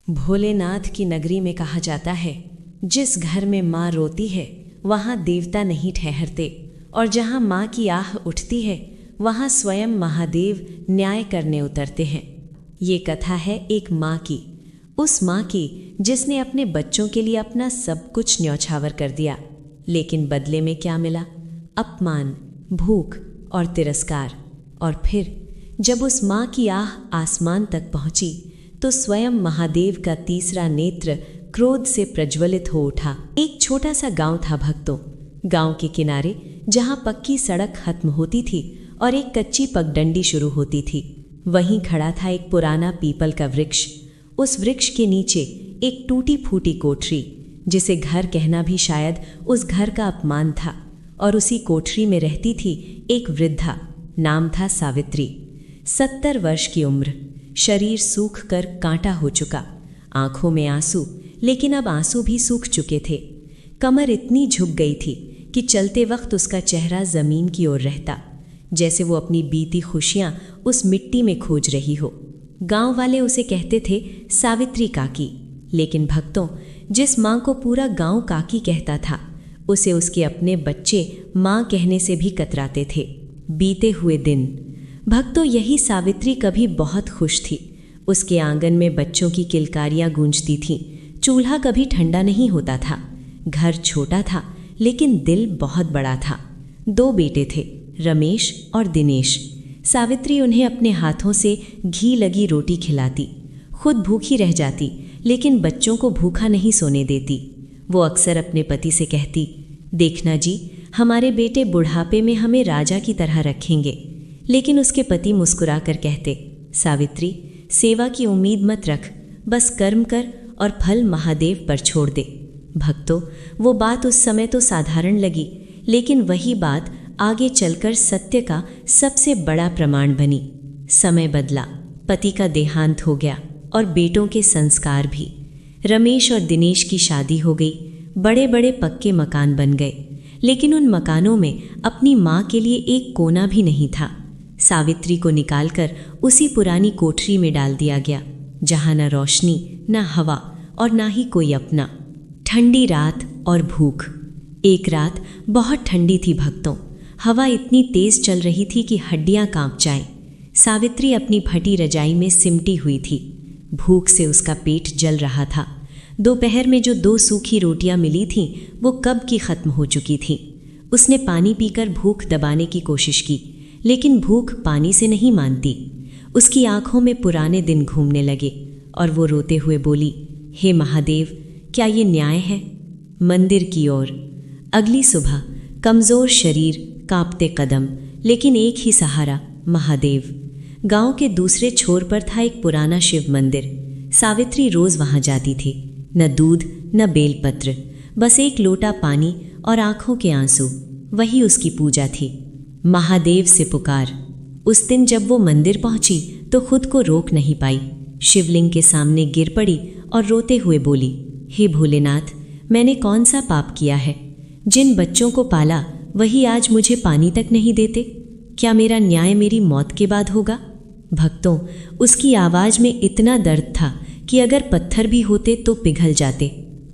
भोलेनाथ की नगरी में कहा जाता है, जिस घर में माँ रोती है वहाँ देवता नहीं ठहरते, और जहाँ माँ की आह उठती है वहाँ स्वयं महादेव न्याय करने उतरते हैं। ये कथा है एक माँ की, उस माँ की जिसने अपने बच्चों के लिए अपना सब कुछ न्यौछावर कर दिया, लेकिन बदले में क्या मिला? अपमान, भूख और तिरस्कार। और फिर जब उस माँ की आह आसमान तक पहुँची तो स्वयं महादेव का तीसरा नेत्र क्रोध से प्रज्वलित हो उठा। एक छोटा सा गांव था भक्तों। गांव के किनारे जहां पक्की सड़क खत्म होती थी और एक कच्ची पगडंडी शुरू होती थी, वहीं खड़ा था एक पुराना पीपल का वृक्ष। उस वृक्ष के नीचे एक टूटी फूटी कोठरी, जिसे घर कहना भी शायद उस घर का अपमान था, और उसी कोठरी में रहती थी एक वृद्धा। नाम था सावित्री। 70 वर्ष की उम्र, शरीर सूख कर कांटा हो चुका, आंखों में आंसू, लेकिन अब आंसू भी सूख चुके थे। कमर इतनी झुक गई थी कि चलते वक्त उसका चेहरा जमीन की ओर रहता, जैसे वो अपनी बीती खुशियां उस मिट्टी में खोज रही हो। गांव वाले उसे कहते थे सावित्री काकी, लेकिन भक्तों, जिस माँ को पूरा गांव काकी कहता था, उसे उसके अपने बच्चे माँ कहने से भी कतराते थे। बीते हुए दिन भक्तों, यही सावित्री कभी बहुत खुश थी। उसके आंगन में बच्चों की किलकारियां गूंजती थीं, चूल्हा कभी ठंडा नहीं होता था, घर छोटा था लेकिन दिल बहुत बड़ा था। 2 बेटे थे, रमेश और दिनेश। सावित्री उन्हें अपने हाथों से घी लगी रोटी खिलाती, खुद भूखी रह जाती, लेकिन बच्चों को भूखा नहीं सोने देती। वो अक्सर अपने पति से कहती, देखना जी, हमारे बेटे बुढ़ापे में हमें राजा की तरह रखेंगे। लेकिन उसके पति मुस्कुराकर कहते, सावित्री, सेवा की उम्मीद मत रख, बस कर्म कर और फल महादेव पर छोड़ दे। भक्तों, वो बात उस समय तो साधारण लगी, लेकिन वही बात आगे चलकर सत्य का सबसे बड़ा प्रमाण बनी। समय बदला, पति का देहांत हो गया और बेटों के संस्कार भी। रमेश और दिनेश की शादी हो गई, बड़े बड़े पक्के मकान बन गए, लेकिन उन मकानों में अपनी माँ के लिए एक कोना भी नहीं था। सावित्री को निकालकर उसी पुरानी कोठरी में डाल दिया गया, जहाँ न रोशनी, न हवा और ना ही कोई अपना। ठंडी रात और भूख। एक रात बहुत ठंडी थी भक्तों, हवा इतनी तेज चल रही थी कि हड्डियां कांप जाएं। सावित्री अपनी फटी रजाई में सिमटी हुई थी, भूख से उसका पेट जल रहा था। दोपहर में जो 2 सूखी रोटियां मिली थीं, वो कब की खत्म हो चुकी थीं। उसने पानी पीकर भूख दबाने की कोशिश की, लेकिन भूख पानी से नहीं मानती। उसकी आंखों में पुराने दिन घूमने लगे और वो रोते हुए बोली, हे महादेव, क्या ये न्याय है? मंदिर की ओर। अगली सुबह, कमज़ोर शरीर, कांपते कदम, लेकिन एक ही सहारा, महादेव। गांव के दूसरे छोर पर था एक पुराना शिव मंदिर। सावित्री रोज वहां जाती थी। न दूध, न बेलपत्र, बस एक लोटा पानी और आंखों के आंसू, वही उसकी पूजा थी। महादेव से पुकार। उस दिन जब वो मंदिर पहुंची तो खुद को रोक नहीं पाई, शिवलिंग के सामने गिर पड़ी और रोते हुए बोली, हे भोलेनाथ, मैंने कौन सा पाप किया है? जिन बच्चों को पाला वही आज मुझे पानी तक नहीं देते। क्या मेरा न्याय मेरी मौत के बाद होगा? भक्तों, उसकी आवाज में इतना दर्द था कि अगर पत्थर भी होते तो पिघल जाते।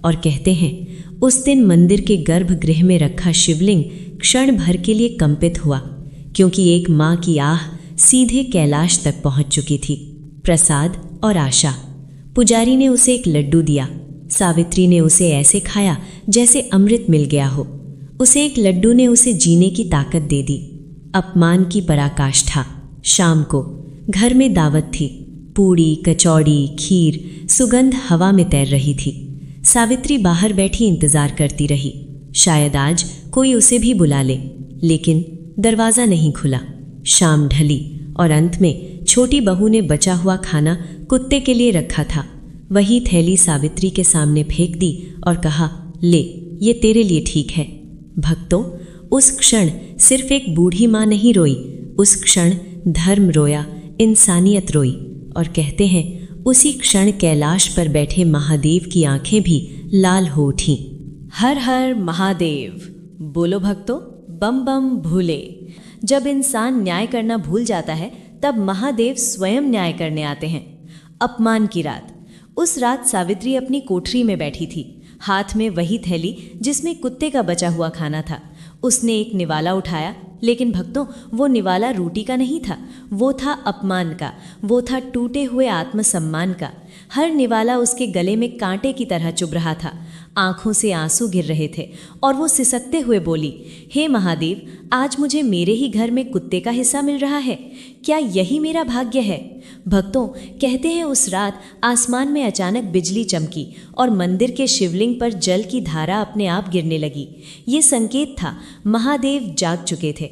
और कहते हैं, उस दिन मंदिर के गर्भगृह में रखा शिवलिंग क्षण भर के लिए कंपित हुआ, क्योंकि एक माँ की आह सीधे कैलाश तक पहुंच चुकी थी। प्रसाद और आशा। पुजारी ने उसे एक लड्डू दिया। सावित्री ने उसे ऐसे खाया जैसे अमृत मिल गया हो। उसे एक लड्डू ने उसे जीने की ताकत दे दी। अपमान की पराकाष्ठा। शाम को घर में दावत थी। पूड़ी, कचौड़ी, खीर, सुगंध हवा में तैर रही थी। सावित्री बाहर बैठी इंतजार करती रही, शायद आज कोई उसे भी बुला ले, लेकिन दरवाज़ा नहीं खुला। शाम ढली और अंत में छोटी बहू ने बचा हुआ खाना कुत्ते के लिए रखा था, वही थैली सावित्री के सामने फेंक दी और कहा, ले, ये तेरे लिए ठीक है। भक्तों, उस क्षण सिर्फ एक बूढ़ी माँ नहीं रोई, उस क्षण धर्म रोया, इंसानियत रोई। और कहते हैं, उसी क्षण कैलाश पर बैठे महादेव की आंखें भी लाल हो उठीं। हर हर महादेव बोलो भक्तों, बम बम भूले। जब इंसान न्याय करना भूल जाता है, तब महादेव स्वयं न्याय करने आते हैं। अपमान की रात। उस रात सावित्री अपनी कोठरी में बैठी थी, हाथ में वही थैली जिसमें कुत्ते का बचा हुआ खाना था। उसने एक निवाला उठाया, लेकिन भक्तों वो निवाला रोटी का नहीं था, वो था अपमान का, वो था टूटे हुए आत्मसम्मान का। हर निवाला उसके गले में कांटे की तरह चुभ रहा था। आंखों से आंसू गिर रहे थे और वो सिसकते हुए बोली, हे महादेव, आज मुझे मेरे ही घर में कुत्ते का हिस्सा मिल रहा है। क्या यही मेरा भाग्य है? भक्तों, कहते हैं उस रात आसमान में अचानक बिजली चमकी और मंदिर के शिवलिंग पर जल की धारा अपने आप गिरने लगी। ये संकेत था, महादेव जाग चुके थे।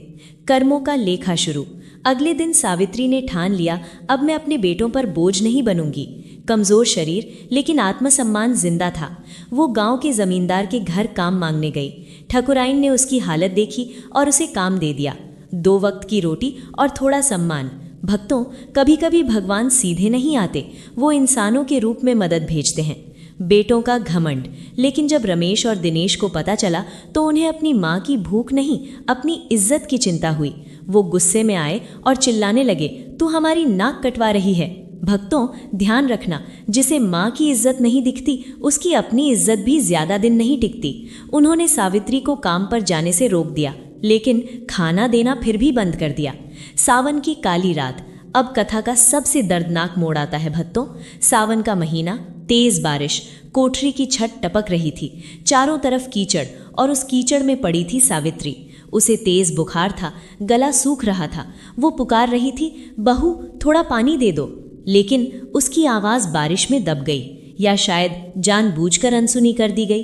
कर्मों का लेखा शुरू। अगले दिन सावित्री ने ठान लिया, अब मैं अपने बेटों पर बोझ नहीं बनूंगी। कमजोर शरीर लेकिन आत्मसम्मान जिंदा था। वो गांव के जमींदार के घर काम मांगने गई। ठकुराइन ने उसकी हालत देखी और उसे काम दे दिया, 2 वक्त की रोटी और थोड़ा सम्मान। भक्तों, कभी कभी भगवान सीधे नहीं आते, वो इंसानों के रूप में मदद भेजते हैं। बेटों का घमंड। लेकिन जब रमेश और दिनेश को पता चला तो उन्हें अपनी माँ की भूख नहीं, अपनी इज्जत की चिंता हुई। वो गुस्से में आए और चिल्लाने लगे, तू हमारी नाक कटवा रही है। भक्तों, ध्यान रखना, जिसे माँ की इज्जत नहीं दिखती उसकी अपनी इज्जत भी ज्यादा दिन नहीं टिकती। उन्होंने सावित्री को काम पर जाने से रोक दिया, लेकिन खाना देना फिर भी बंद कर दिया। सावन की काली रात। अब कथा का सबसे दर्दनाक मोड़ आता है भक्तों। सावन का महीना, तेज बारिश, कोठरी की छत टपक रही थी, चारों तरफ कीचड़ और उस कीचड़ में पड़ी थी सावित्री। उसे तेज बुखार था, गला सूख रहा था। वो पुकार रही थी, बहू थोड़ा पानी दे दो, लेकिन उसकी आवाज बारिश में दब गई, या शायद जानबूझकर अनसुनी कर दी गई।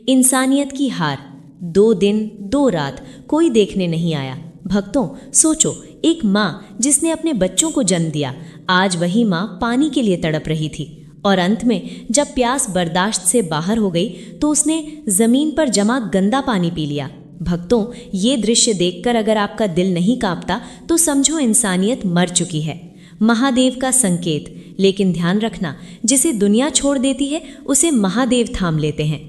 इंसानियत की हार। 2 दिन 2 रात कोई देखने नहीं आया। भक्तों, सोचो, एक माँ जिसने अपने बच्चों को जन्म दिया, आज वही माँ पानी के लिए तड़प रही थी। और अंत में जब प्यास बर्दाश्त से बाहर हो गई तो उसने जमीन पर जमा गंदा पानी पी लिया। भक्तों, ये दृश्य देखकर अगर आपका दिल नहीं कांपता तो समझो इंसानियत मर चुकी है। महादेव का संकेत। लेकिन ध्यान रखना, जिसे दुनिया छोड़ देती है उसे महादेव थाम लेते हैं।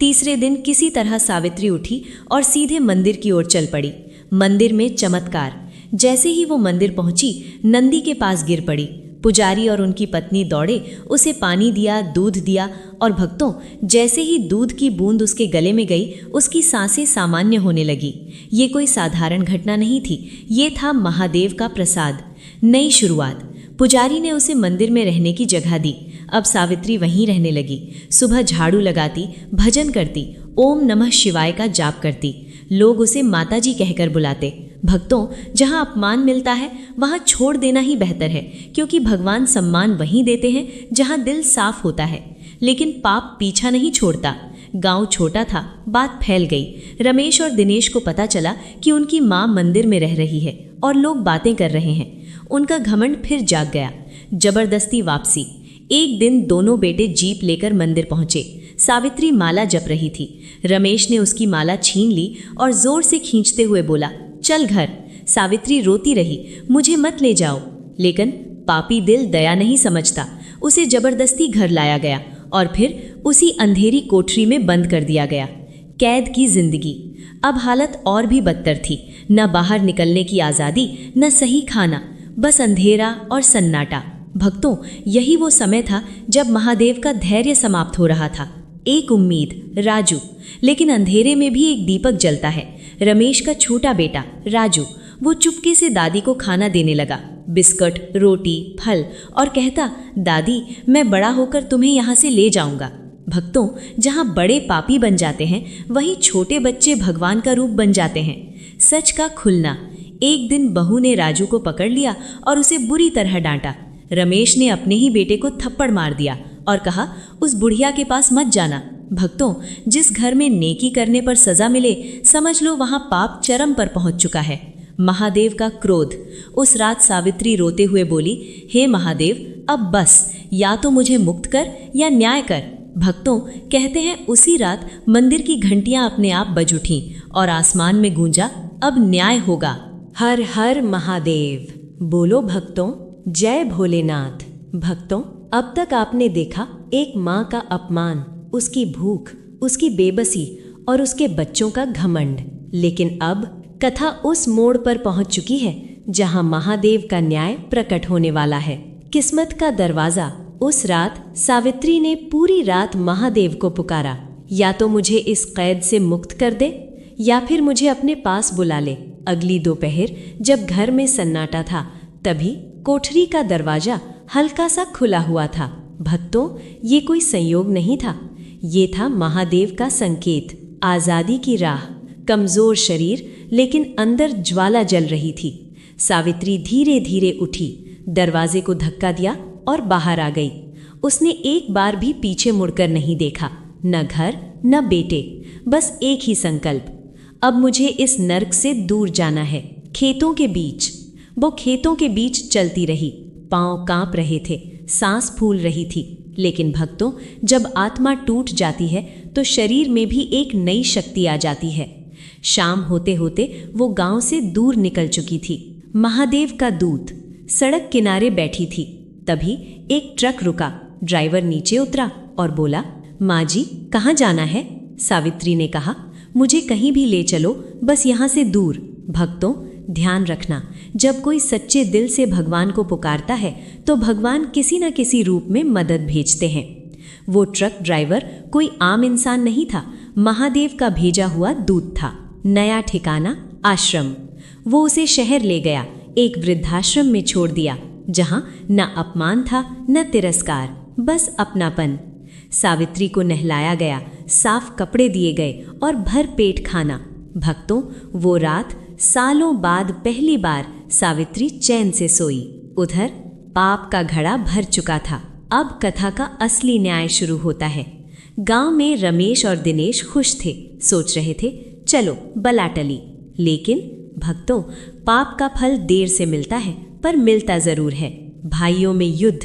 तीसरे दिन किसी तरह सावित्री उठी और सीधे मंदिर की ओर चल पड़ी। मंदिर में चमत्कार। जैसे ही वो मंदिर पहुंची, नंदी के पास गिर पड़ी। पुजारी और उनकी पत्नी दौड़े, उसे पानी दिया, दूध दिया, और भक्तों, जैसे ही दूध की बूंद उसके गले में गई, उसकी सांसें सामान्य होने लगी। ये कोई साधारण घटना नहीं थी, ये था महादेव का प्रसाद। नई शुरुआत। पुजारी ने उसे मंदिर में रहने की जगह दी। अब सावित्री वहीं रहने लगी। सुबह झाड़ू लगाती, भजन करती, ओम नमः शिवाय का जाप करती। लोग उसे माताजी कहकर बुलाते। भक्तों, जहां अपमान मिलता है वहां छोड़ देना ही बेहतर है, क्योंकि भगवान सम्मान वहीं देते हैं जहां दिल साफ होता है। लेकिन पाप पीछा नहीं छोड़ता। गांव छोटा था, बात फैल गई। रमेश और दिनेश को पता चला कि उनकी माँ मंदिर में रह रही है और लोग बातें कर रहे हैं। उनका घमंड फिर जाग गया। जबरदस्ती वापसी। एक दिन दोनों बेटे जीप लेकर मंदिर पहुंचे। सावित्री माला जप रही थी। रमेश ने उसकी माला छीन ली और जोर से खींचते हुए बोला, चल घर। सावित्री रोती रही, मुझे मत ले जाओ। लेकिन पापी दिल दया नहीं समझता। उसे जबरदस्ती घर लाया गया और फिर उसी अंधेरी कोठरी में बंद कर दिया गया। कैद की जिंदगी। अब हालत और भी बदतर थी। न बाहर निकलने की आज़ादी, न सही खाना, बस अंधेरा और सन्नाटा। भक्तों, यही वो समय था जब महादेव का धैर्य समाप्त हो रहा था। एक उम्मीद, राजू। लेकिन अंधेरे में भी एक दीपक जलता है। रमेश का छोटा बेटा राजू। वो चुपके से दादी को खाना देने लगा, बिस्कुट, रोटी, फल, और कहता, दादी मैं बड़ा होकर तुम्हें यहाँ से ले जाऊंगा। भक्तों, जहाँ बड़े पापी बन जाते हैं वहीं छोटे बच्चे भगवान का रूप बन जाते हैं। सच का खुलना। एक दिन बहू ने राजू को पकड़ लिया और उसे बुरी तरह डांटा। रमेश ने अपने ही बेटे को थप्पड़ मार दिया और कहा, उस बुढ़िया के पास मत जाना। भक्तों, जिस घर में नेकी करने पर सजा मिले, समझ लो वहां पाप चरम पर पहुंच चुका है। महादेव का क्रोध। उस रात सावित्री रोते हुए बोली, हे महादेव, अब बस, या तो मुझे मुक्त कर या न्याय कर। भक्तों, कहते हैं उसी रात मंदिर की घंटियां अपने आप बज उठीं और आसमान में गूंजा, अब न्याय होगा। हर हर महादेव। बोलो भक्तों, जय भोलेनाथ। भक्तों, अब तक आपने देखा एक माँ का अपमान, उसकी भूख, उसकी बेबसी और उसके बच्चों का घमंड। लेकिन अब कथा उस मोड़ पर पहुंच चुकी है जहां महादेव का न्याय प्रकट होने वाला है। किस्मत का दरवाजा। उस रात सावित्री ने पूरी रात महादेव को पुकारा, या तो मुझे इस कैद से मुक्त कर दे या फिर मुझे अपने पास बुला ले। अगली दोपहर जब घर में सन्नाटा था, तभी कोठरी का दरवाजा हल्का सा खुला हुआ था। भक्तों, ये कोई संयोग नहीं था, ये था महादेव का संकेत। आज़ादी की राह। कमज़ोर शरीर लेकिन अंदर ज्वाला जल रही थी। सावित्री धीरे धीरे उठी, दरवाजे को धक्का दिया और बाहर आ गई। उसने एक बार भी पीछे मुड़कर नहीं देखा, न घर न बेटे, बस एक ही संकल्प, अब मुझे इस नर्क से दूर जाना है। खेतों के बीच वो खेतों के बीच चलती रही। पांव कांप रहे थे, सांस फूल रही थी। लेकिन भक्तों, जब आत्मा टूट जाती है तो शरीर में भी एक नई शक्ति आ जाती है। शाम होते होते वो गांव से दूर निकल चुकी थी। महादेव का दूत सड़क किनारे बैठी थी। तभी एक ट्रक रुका। ड्राइवर नीचे उतरा और बोला, माँ जी, कहाँ जाना है? सावित्री ने कहा, मुझे कहीं भी ले चलो, बस यहाँ से दूर। भक्तों, ध्यान रखना, जब कोई सच्चे दिल से भगवान को पुकारता है तो भगवान किसी न किसी रूप में मदद भेजते हैं। वो ट्रक ड्राइवर कोई आम इंसान नहीं था, महादेव का भेजा हुआ दूत था। नया ठिकाना, आश्रम। वो उसे शहर ले गया, एक वृद्धाश्रम में छोड़ दिया, जहां न अपमान था न तिरस्कार, बस अपनापन। सावित्री को नहलाया गया, साफ कपड़े दिए गए और भर पेट खाना। भक्तों, वो रात सालों बाद पहली बार सावित्री चैन से सोई। उधर पाप का घड़ा भर चुका था। अब कथा का असली न्याय शुरू होता है। गांव में रमेश और दिनेश खुश थे, सोच रहे थे चलो बला टली। लेकिन भक्तों, पाप का फल देर से मिलता है, पर मिलता जरूर है। भाइयों में युद्ध।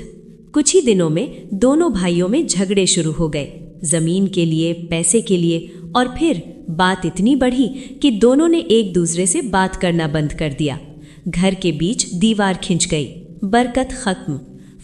कुछ ही दिनों में दोनों भाइयों में झगड़े शुरू हो गए, जमीन के लिए, पैसे के लिए। और फिर बात इतनी बढ़ी कि दोनों ने एक दूसरे से बात करना बंद कर दिया। घर के बीच दीवार खिंच गई, बरकत खत्म,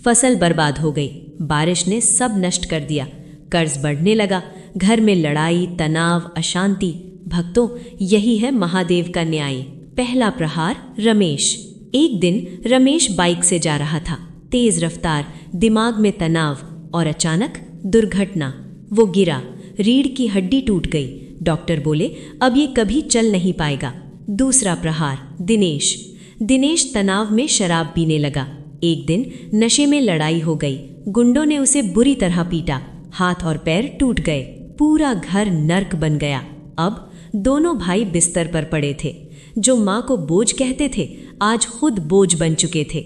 फसल बर्बाद हो गई, बारिश ने सब नष्ट कर दिया, कर्ज बढ़ने लगा, घर में लड़ाई, तनाव, अशांति। भक्तों, यही है महादेव का न्याय। पहला प्रहार, रमेश। एक दिन रमेश बाइक से जा रहा था, तेज रफ्तार, दिमाग में तनाव, और अचानक दुर्घटना। वो गिरा, रीढ़ की हड्डी टूट गई। डॉक्टर बोले अब ये कभी चल नहीं पाएगा। दूसरा प्रहार, दिनेश। दिनेश तनाव में शराब पीने लगा। एक दिन नशे में लड़ाई हो गई, गुंडों ने उसे बुरी तरह पीटा, हाथ और पैर टूट गए, पूरा घर नर्क बन गया। अब दोनों भाई बिस्तर पर पड़े थे। जो माँ को बोझ कहते थे, आज खुद बोझ बन चुके थे।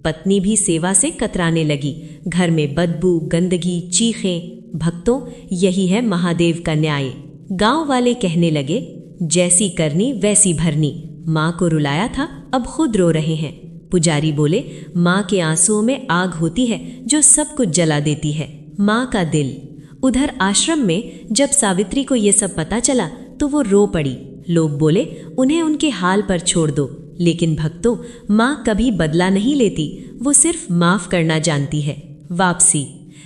पत्नी भी सेवा से कतराने लगी। घर में बदबू, गंदगी, चीखें। भक्तों, यही है महादेव का न्याय। गांव वाले कहने लगे, जैसी करनी वैसी भरनी। माँ को रुलाया था, अब खुद रो रहे हैं। पुजारी बोले, माँ के आंसुओं में आग होती है जो सब कुछ जला देती है, माँ का दिल। उधर आश्रम में जब सावित्री को ये सब पता चला तो वो रो पड़ी। लोग बोले उन्हें उनके हाल पर छोड़ दो। लेकिन भक्तों, माँ कभी बदला नहीं लेती, वो सिर्फ माफ करना जानती है। वापसी।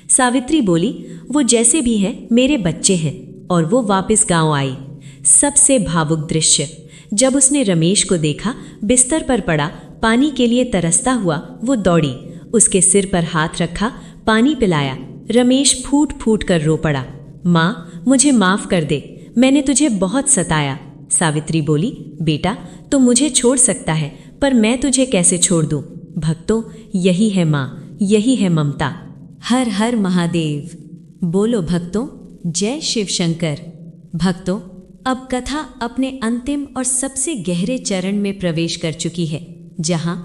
सावित्री बोली, वो जैसे भी हैं मेरे बच्चे हैं। और वो वापस गांव आई। सबसे भावुक दृश्य, जब उसने रमेश को देखा, बिस्तर पर पड़ा, पानी के लिए तरसता हुआ, वो दौड़ी, उसके सिर पर हाथ रखा, पानी पिलाया। रमेश फूट फूट कर रो पड़ा। माँ, मुझे माफ कर दे, मैंने तुझे बहुत सताया। सावित्री बोली, बेटा तो मुझे छोड़ सकता है, पर मैं तुझे कैसे छोड़ दूं? भक्तों, यही है माँ, यही है ममता। हर हर महादेव। बोलो भक्तों, जय शिव शंकर। भक्तों, अब कथा अपने अंतिम और सबसे गहरे चरण में प्रवेश कर चुकी है, जहां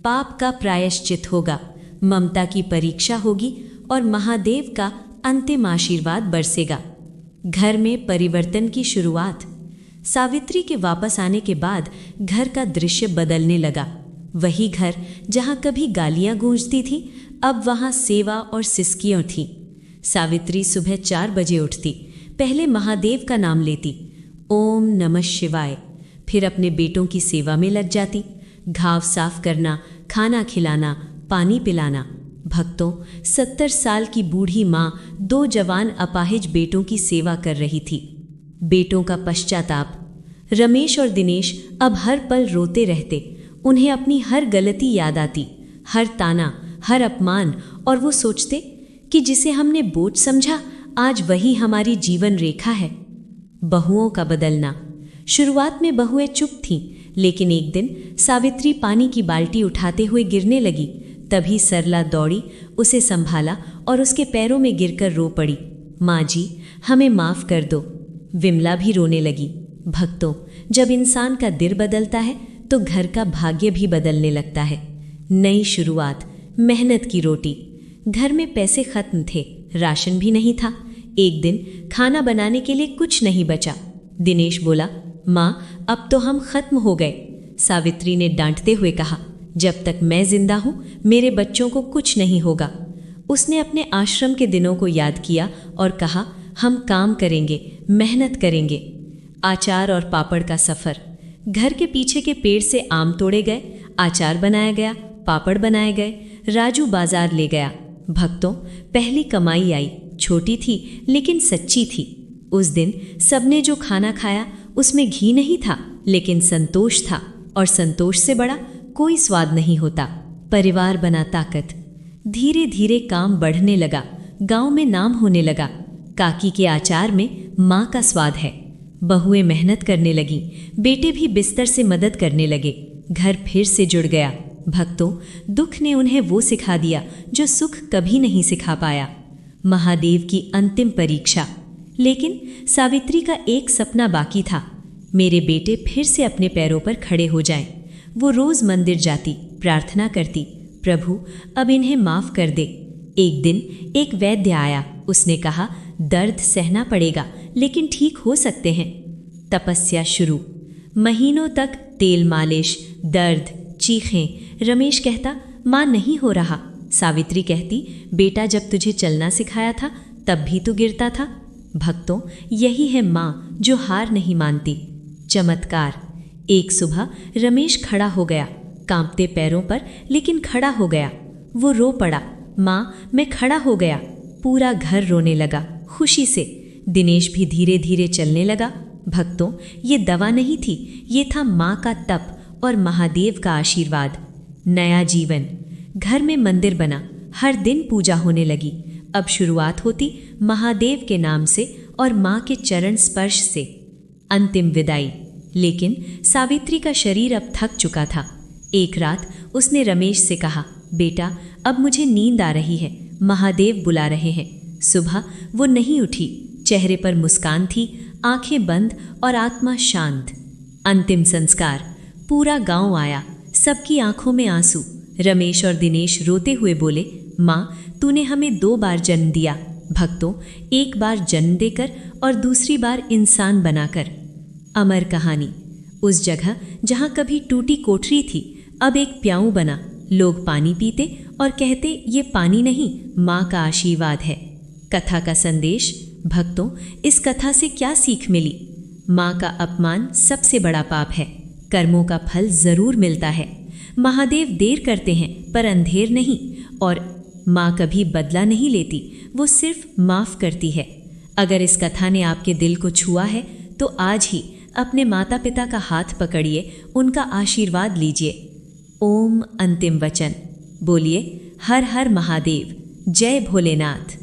पाप का प्रायश्चित होगा, ममता की परीक्षा होगी और महादेव का अंतिम आशीर्वाद बरसेगा। घर में परिवर्तन की शुरुआत। सावित्री के वापस आने के बाद घर का दृश्य बदलने लगा। वही घर जहां कभी गालियां गूंजती थी, अब वहां सेवा और सिसकियां थीं। सावित्री सुबह 4 बजे उठती, पहले महादेव का नाम लेती, ओम नमः शिवाय, फिर अपने बेटों की सेवा में लग जाती, घाव साफ करना, खाना खिलाना, पानी पिलाना। भक्तों, 70 साल की बूढ़ी माँ 2 जवान अपाहिज बेटों की सेवा कर रही थी। बेटों का पश्चाताप। रमेश और दिनेश अब हर पल रोते रहते, उन्हें अपनी हर गलती याद आती, हर ताना, हर अपमान, और वो सोचते कि जिसे हमने बोझ समझा आज वही हमारी जीवन रेखा है। बहुओं का बदलना। शुरुआत में बहुएं चुप थीं, लेकिन एक दिन सावित्री पानी की बाल्टी उठाते हुए गिरने लगी। तभी सरला दौड़ी, उसे संभाला और उसके पैरों में गिरकर रो पड़ी, माँ जी हमें माफ़ कर दो। विमला भी रोने लगी। भक्तों, जब इंसान का दिल बदलता है तो घर का भाग्य भी बदलने लगता है। नई शुरुआत, मेहनत की रोटी। घर में पैसे खत्म थे, राशन भी नहीं था। एक दिन खाना बनाने के लिए कुछ नहीं बचा। दिनेश बोला, माँ अब तो हम खत्म हो गए। सावित्री ने डांटते हुए कहा, जब तक मैं जिंदा हूँ मेरे बच्चों को कुछ नहीं होगा। उसने अपने आश्रम के दिनों को याद किया और कहा, हम काम करेंगे, मेहनत करेंगे। आचार और पापड़ का सफ़र। घर के पीछे के पेड़ से आम तोड़े गए, आचार बनाया गया, पापड़ बनाए गए, राजू बाजार ले गया। भक्तों, पहली कमाई आई, छोटी थी लेकिन सच्ची थी। उस दिन सबने जो खाना खाया उसमें घी नहीं था, लेकिन संतोष था, और संतोष से बड़ा कोई स्वाद नहीं होता। परिवार बना ताकत। धीरे धीरे काम बढ़ने लगा, गांव में नाम होने लगा। काकी के आचार में माँ का स्वाद है। बहुएं मेहनत करने लगीं, बेटे भी बिस्तर से मदद करने लगे। घर फिर से जुड़ गया। भक्तों, दुख ने उन्हें वो सिखा दिया जो सुख कभी नहीं सिखा पाया। महादेव की अंतिम परीक्षा। लेकिन सावित्री का एक सपना बाकी था, मेरे बेटे फिर से अपने पैरों पर खड़े हो जाएं। वो रोज मंदिर जाती, प्रार्थना करती, प्रभु अब इन्हें माफ कर दे। एक दिन एक वैद्य आया, उसने कहा, दर्द सहना पड़ेगा लेकिन ठीक हो सकते हैं। तपस्या शुरू। महीनों तक तेल मालिश, दर्द, चीखें। रमेश कहता, माँ नहीं हो रहा। सावित्री कहती, बेटा जब तुझे चलना सिखाया था तब भी तो गिरता था। भक्तों, यही है माँ जो हार नहीं मानती। चमत्कार। एक सुबह रमेश खड़ा हो गया, कांपते पैरों पर, लेकिन खड़ा हो गया। वो रो पड़ा, माँ मैं खड़ा हो गया। पूरा घर रोने लगा खुशी से। दिनेश भी धीरे धीरे चलने लगा। भक्तों, ये दवा नहीं थी, ये था माँ का तप और महादेव का आशीर्वाद। नया जीवन। घर में मंदिर बना, हर दिन पूजा होने लगी। अब शुरुआत होती महादेव के नाम से और माँ के चरण स्पर्श से। अंतिम विदाई। लेकिन सावित्री का शरीर अब थक चुका था। एक रात उसने रमेश से कहा, बेटा अब मुझे नींद आ रही है, महादेव बुला रहे हैं। सुबह वो नहीं उठी, चेहरे पर मुस्कान थी, आंखें बंद और आत्मा शांत। अंतिम संस्कार। पूरा गांव आया, सबकी आंखों में आंसू। रमेश और दिनेश रोते हुए बोले, माँ तूने हमें 2 बार जन्म दिया। भक्तों, एक बार जन्म देकर और दूसरी बार इंसान बनाकर। अमर कहानी। उस जगह जहाँ कभी टूटी कोठरी थी, अब एक प्याऊ बना। लोग पानी पीते और कहते, ये पानी नहीं, माँ का आशीर्वाद है। कथा का संदेश। भक्तों, इस कथा से क्या सीख मिली? माँ का अपमान सबसे बड़ा पाप है। कर्मों का फल जरूर मिलता है। महादेव देर करते हैं पर अंधेर नहीं, और माँ कभी बदला नहीं लेती, वो सिर्फ माफ़ करती है। अगर इस कथा ने आपके दिल को छुआ है तो आज ही अपने माता पिता का हाथ पकड़िए, उनका आशीर्वाद लीजिए। ओम अंतिम वचन। बोलिए, हर हर महादेव, जय भोलेनाथ।